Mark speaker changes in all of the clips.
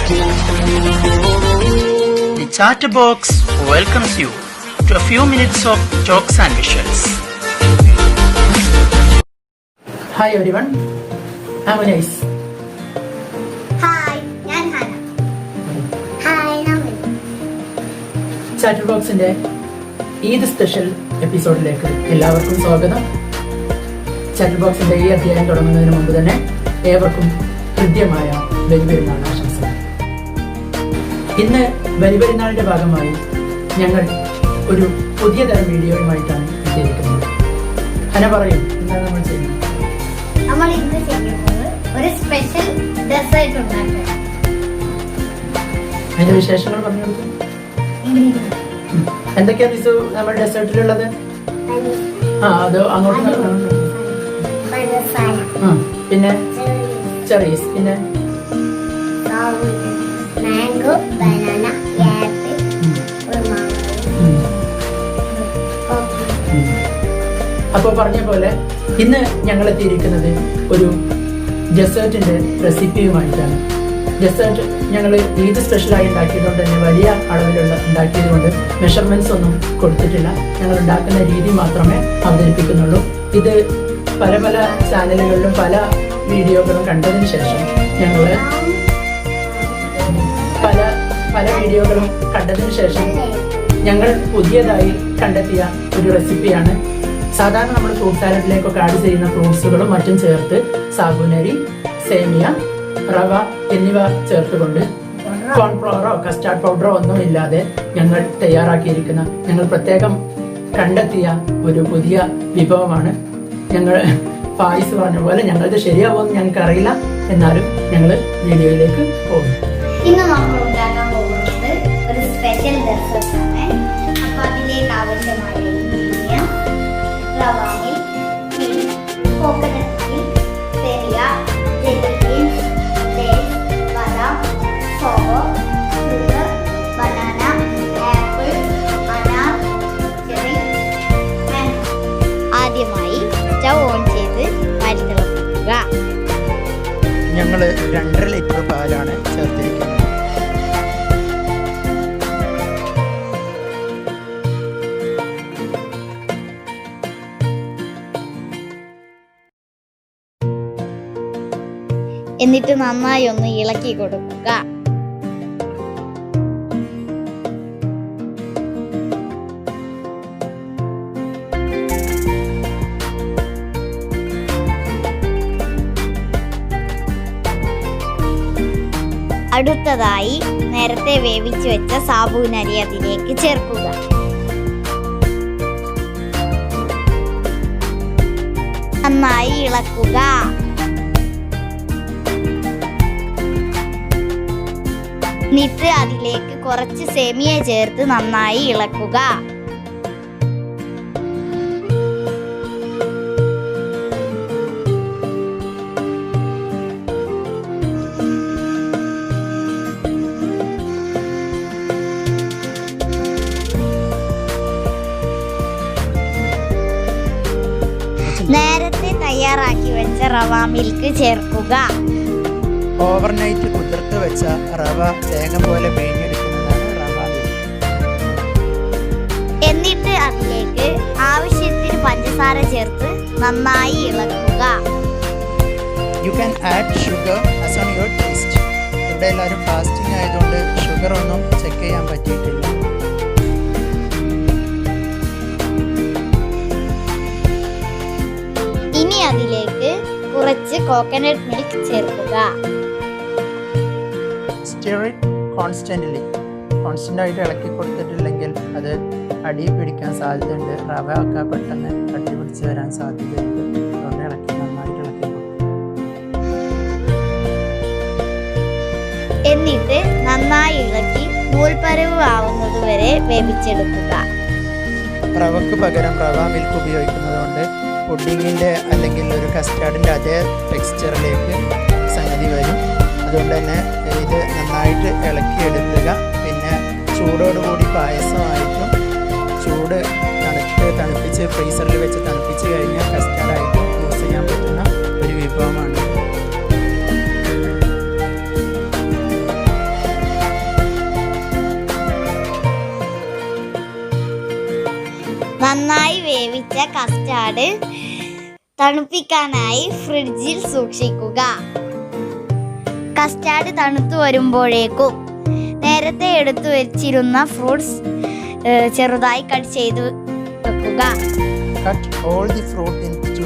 Speaker 1: The Chatterbox welcomes you to a few minutes of jokes and visuals.
Speaker 2: Hi everyone, I'm Anais.
Speaker 3: Hi, ഞാൻ Hana. Hi, ഞാൻ mini.
Speaker 2: ചാറ്റർബോക്സിന്റെ Eid special എപ്പിസോഡിലേക്ക് എല്ലാവർക്കും സ്വാഗതം. ചാറ്റർബോക്സിന്റെ ഈ അധ്യായം തുടങ്ങുന്നതിന് മുമ്പ് തന്നെ ഏവർക്കും ഹൃദ്യമായ ബലിപെരുന്നാൾ ആശംസകൾ. ഇന്ന് ബലിപെരുന്നാളിന്റെ ഭാഗമായി ഞങ്ങൾ ഒരു പുതിയ തരം വീഡിയോയുമായിട്ടാണ് എത്തിയിരിക്കുന്നത്. ഹന പറയും, എന്താണ് നമ്മൾ ചെയ്യുന്നത്?
Speaker 3: നമ്മൾ ഇന്ന് ചെയ്യുന്നത് ഒരു സ്പെഷ്യൽ ഡെസേർട്ട് ഉണ്ടാക്കുക.
Speaker 2: അതിന്റെ വിശേഷങ്ങൾ പറഞ്ഞു കൊടുക്കും. എന്തൊക്കെയാണ് ദിസു നമ്മൾ ഡെസേർട്ടിലുള്ളത്? അത് അങ്ങോട്ട് പിന്നെ ചെറീസ്, പിന്നെ
Speaker 3: മാംഗോ, ബനാന, ആപ്പിൾ,
Speaker 2: അപ്പോൾ പറഞ്ഞ പോലെ ഇന്ന് ഞങ്ങൾ എത്തിയിരിക്കുന്നത് ഒരു ഡെസേർട്ടിന്റെ റെസിപ്പിയുമായിട്ടാണ്. ഡെസേർട്ട് ഞങ്ങൾ ഈദ് സ്പെഷ്യലായി ഉണ്ടാക്കിയതുകൊണ്ട് തന്നെ വലിയ അളവിലുള്ള ഉണ്ടാക്കിയത് കൊണ്ട് മെഷർമെന്റ്സ് ഒന്നും കൊടുത്തിട്ടില്ല. ഞങ്ങൾ ഉണ്ടാക്കുന്ന രീതി മാത്രമേ അവതരിപ്പിക്കുന്നുള്ളൂ. ഇത് പല പല ചാനലുകളിലും പല വീഡിയോകളും കണ്ടതിന് ശേഷം ഞങ്ങൾ ഞങ്ങൾ പുതിയതായി കണ്ടെത്തിയ ഒരു റെസിപ്പിയാണ്. സാധാരണ നമ്മൾ ഫ്രൂട്ട് സാലഡിലേക്കൊക്കെ ആഡ് ചെയ്യുന്ന ഫ്രൂട്ട്സുകളും മറ്റും ചേർത്ത് സാബുനരി, സേമിയ, റവ എന്നിവ ചേർത്തുകൊണ്ട് കോൺഫ്ലവറോ കസ്റ്റാർഡ് പൗഡറോ ഒന്നും ഇല്ലാതെ ഞങ്ങൾ തയ്യാറാക്കിയിരിക്കുന്ന, ഞങ്ങൾ പ്രത്യേകം കണ്ടെത്തിയ ഒരു പുതിയ വിഭവമാണ്. ഞങ്ങൾ പായസ് പറഞ്ഞ പോലെ ഞങ്ങളത് ശരിയാവുമെന്ന് ഞങ്ങൾക്ക് അറിയില്ല. എന്നാലും ഞങ്ങൾ വീഡിയോയിലേക്ക് പോകും.
Speaker 3: ഇന്ന് നമ്മൾ ഉണ്ടാക്കാൻ പോകുന്നത് ഒരു സ്പെഷ്യൽ ഡെസേർട്ട് ആണ്. അപ്പൊ അതിലേക്ക് ആവശ്യമായ ingredients: rava milk, coconut milk, semiya, jelly beans, dates, ബദാം, കോക്കോ, ഷുഗർ, ബനാന, ആപ്പിൾ, അനാർ, ചെറി, മാംഗോ. ആദ്യമായി സ്റ്റൗ ഓൺ ചെയ്ത് പാൽ തിളപ്പിക്കുക.
Speaker 1: ഞങ്ങൾ 2.5 ലിറ്റർ പാലാണ് ചേർത്തിരിക്കുന്നത്.
Speaker 3: എന്നിട്ട് നന്നായി ഒന്ന് ഇളക്കി കൊടുക്കുക. അടുത്തതായി നേരത്തെ വേവിച്ചു വെച്ച സാബുനരി അതിലേക്ക് ചേർക്കുക. നന്നായി ഇളക്കുക. എന്നിട്ട് അതിലേക്ക് കുറച്ച് സേമിയ ചേർത്ത് നന്നായി ഇളക്കുക. നേരത്തെ തയ്യാറാക്കി വെച്ച റവ മിൽക്ക് ചേർക്കുക.
Speaker 1: ഓവർനൈറ്റ് കുതിർത്ത് വെച്ച റവ തേങ്ങ പോലെ പിഴിഞ്ഞെടുക്കുന്നതാണ് റവ മിൽക്ക്.
Speaker 3: എന്നിട്ട് അതിലേക്ക് ആവശ്യത്തിന് പഞ്ചസാര ചേർത്ത് നന്നായി ഇളക്കുക.
Speaker 1: You can add sugar as on your taste. ഇവിടെ എല്ലാവരും ഫാസ്റ്റിംഗ് ആയതുകൊണ്ട് ഷുഗർ ഒന്നും ചെക്ക് ചെയ്യാൻ പറ്റിയിട്ടില്ല.
Speaker 3: ഇനി അതിലേക്ക് കുറച്ച് കോക്കനട്ട് മിൽക്ക് ചേർക്കുക.
Speaker 1: Stir it constantly. കോൺസ്റ്റൻ്റ് ആയിട്ട് ഇളക്കി കൊടുത്തിട്ടില്ലെങ്കിൽ അത് അടി പിടിക്കാൻ സാധ്യതയുണ്ട്. റവ ഒക്കെ പെട്ടെന്ന് കട്ടി പിടിച്ച് വരാൻ സാധ്യതയുണ്ട്. അതുകൊണ്ട് നന്നായിട്ട് ഇളക്കി കൊടുക്കുക.
Speaker 3: എന്നിട്ട് നന്നായി ഇളക്കി നൂൽപ്പരവ് ആവുന്നത് വരെ വേവിച്ചെടുക്കുക.
Speaker 1: റവക്ക് പകരം റവ മിൽക്ക് ഉപയോഗിക്കുന്നത് കൊണ്ട് പുഡിങ്ങിൻ്റെ അല്ലെങ്കിൽ ഒരു കസ്റ്റാർഡിൻ്റെ അതേ ടെക്സ്ചറിലേക്ക് സംഗതി വരും. അതുകൊണ്ട് തന്നെ ഇത് നന്നായിട്ട് ഇളക്കിയെടുക്കുക. പിന്നെ ചൂടോടുകൂടി പായസമായിട്ടും ചൂട് തണുപ്പിച്ച് ഫ്രീസറിൽ വെച്ച് തണുപ്പിച്ച് കഴിഞ്ഞാൽ കസ്റ്റാർഡായിട്ടും യൂസ് ചെയ്യാൻ പറ്റുന്ന ഒരു വിഭവമാണ്.
Speaker 3: നന്നായി വേവിച്ച കസ്റ്റാർഡ് തണുപ്പിക്കാനായി ഫ്രിഡ്ജിൽ സൂക്ഷിക്കുക. കസ്റ്റാർഡ് തണുത്തു വരുമ്പോഴേക്കും നേരത്തെ എടുത്തു വെച്ചിരുന്ന ഫ്രൂട്ട്സ് ചെറുതായി കട്ട് ചെയ്ത് വെക്കുക.
Speaker 1: Cut all the fruit into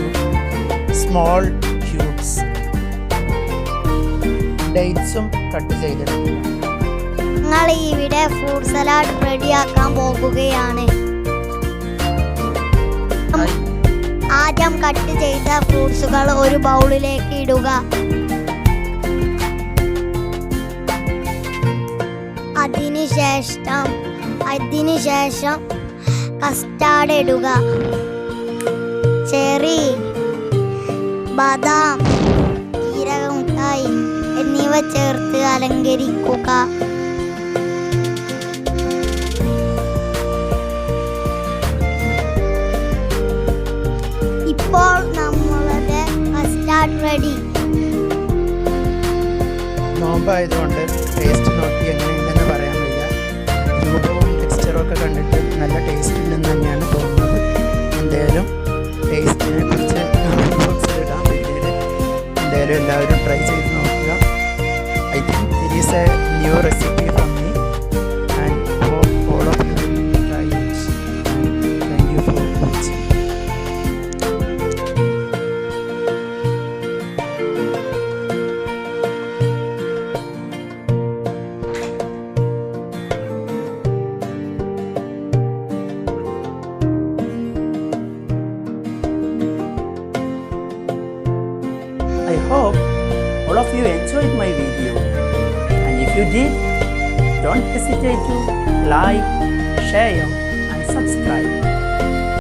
Speaker 1: small cubes. ഡേറ്റ്സും കട്ട് ചെയ്തെടുക്കുക.
Speaker 3: ഞങ്ങൾ ഇവിടെ ഫ്രൂട്ട് സലാഡ് റെഡിയാക്കാൻ പോകുകയാണ്. ആദ്യം കട്ട് ചെയ്ത ഫ്രൂട്ട്സുകൾ ഒരു ബൗളിലേക്ക് ഇടുക. അതിനുശേഷം കസ്റ്റാർഡ് ഇടുക. ചെറി, ബദാം, ജീരകമുട്ടായി എന്നിവ ചേർത്ത് അലങ്കരിക്കുക. ഇപ്പോൾ നമ്മളുടെ കസ്റ്റാർഡ് റെഡി.
Speaker 1: നോമ്പായതുകൊണ്ട് ടേസ്റ്റ് നോക്കി എങ്ങനെയുണ്ടെന്ന് പറയാൻ വയ്യ. രൂപവും ടെക്സ്ചറും ഒക്കെ കണ്ടിട്ട് നല്ല ടേസ്റ്റ് ഉണ്ടെന്ന് തന്നെയാണ് തോന്നുന്നത്. എന്തായാലും ടേസ്റ്റിനെ കുറിച്ച് ബോക്സിലിടാം പിന്നീട്. എന്തായാലും എല്ലാവരും ട്രൈ ചെയ്ത് നോക്കുക. I think it is A new recipe from me and all of you try it. Thank you for watching.
Speaker 2: I hope all of you enjoyed my video, and if you did, don't hesitate to like, share and subscribe.